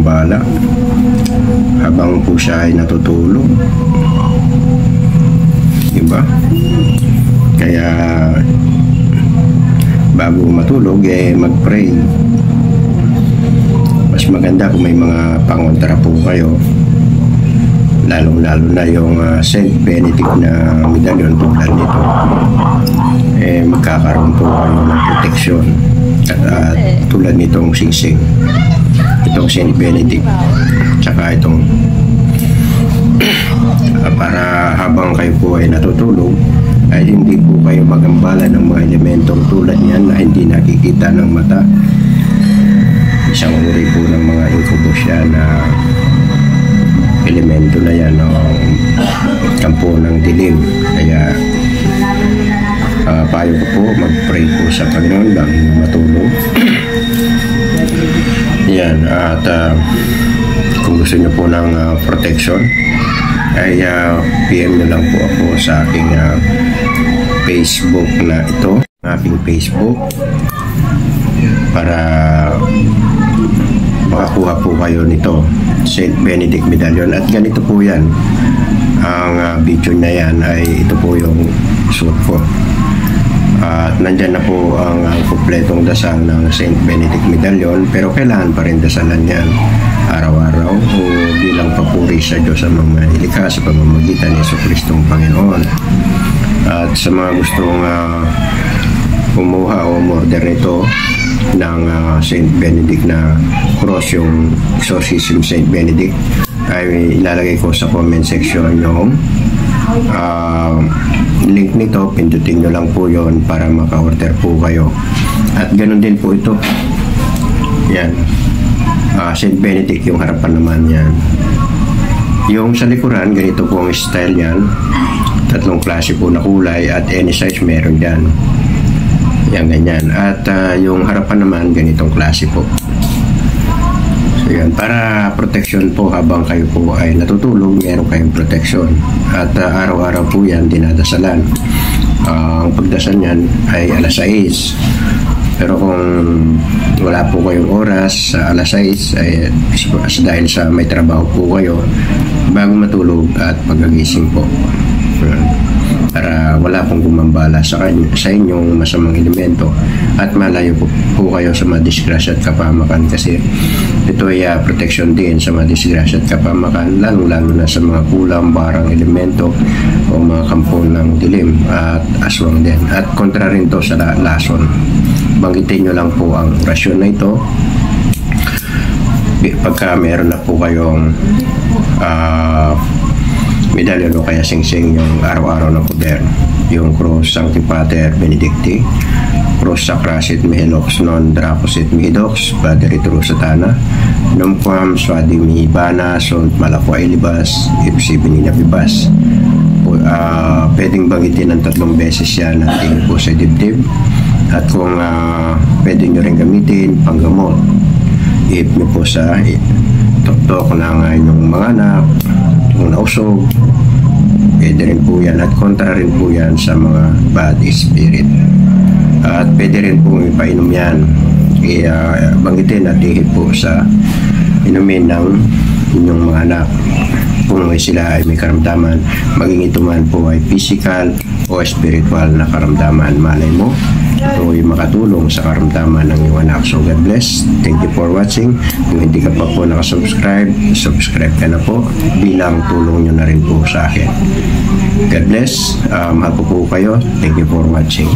gumambala habang po siya ay natutulog, diba? Kaya bago matulog mag-pray. Mas maganda kung may mga pangontra po kayo, lalong-lalo na yung Saint Benedict na medallion tulad nito, magkakaroon po kayo ng proteksyon at tulad nitong singsing, itong Saint Benedict, tsaka itong para habang kayo po ay natutulog ay hindi po kayo magambala ng mga elementong tulad niyan na hindi nakikita ng mata. Isang uri po ng mga incubus yan na elemento na yan, kampo ng dilim. Kaya payo ko po, mag-pray po sa Panginoon bago matulog. Yan, at kung gusto nyo po ng protection ay PM nyo lang po ako sa aking Facebook na ito, aking Facebook, para makakuha po kayo nito, Saint Benedict Medallion. At ganito po yan, ang video na yan ay ito po yung suot ko. At nandyan na po ang kompletong dasal ng Saint Benedict Medallion, pero kailangan pa rin dasalan yan araw-araw o bilang papuri sa Diyos sa mga nilikha sa pamamagitan ni Jesucristong Panginoon. At sa mga gustong kumuha o order nito ng Saint Benedict na cross, yung Exorcism Saint Benedict, ay ilalagay ko sa comment section yung link nito. Pindutin nyo lang po yon para maka-order po kayo. At ganun din po ito, yan, Saint Benedict yung harapan naman yan. Yung sa likuran, ganito po ang style yan, tatlong klase po na kulay at any size meron dyan. Yan, ganyan. At yung harapan naman, ganitong klase po. So yan, para protection po habang kayo po ay natutulog, meron kayong protection. At araw-araw po yan dinadasalan. Ang pagdasal niyan ay alas 6. Pero kung wala po kayong oras sa alas 6, ay dahil sa may trabaho po kayo, bago matulog at pagkagising po. Para wala pong gumambala sa inyong masamang elemento at malayo po kayo sa mga disgrasya at kapamakan, kasi ito ay protection din sa mga disgrasya at kapamakan, lalo na sa mga kulang, barang elemento o mga kampo ng dilim at aswang din. At kontra rin to sa lason. Banggitin nyo lang po ang orasyon na ito pagka meron na po kayong medallion o kaya singsing, yung araw-araw na poder, yung Cross Sancti Pater Benedicti, Cross Sacrasit Mihilox Non Dracosit Mihidox Padre True Satana Numquam Swadi Mihibana Sunt Malakwa Ilibas Ipsi Benina Bibas. Pwedeng banggitin ng 3 beses yan at tingin po sa dibdib. At kung pwede nyo rin gamitin panggamot, ihip nyo po sa tuktok ng inyong mga anak, kung nausog, pwede rin po yan. At kontra rin po yan sa mga bad spirit. At pwede rin po ipainom yan, banggitin at ihip po sa inumin ng inyong mga anak kung sila ay may karamdaman, maging ito man po ay physical o spiritual na karamdaman. Malay mo ito ay makatulong sa karamdaman ng iyong anak. So God bless, thank you for watching. Kung hindi ka pa po nakasubscribe, subscribe ka na po bilang tulong nyo na rin po sa akin. God bless, mahal po kayo, thank you for watching.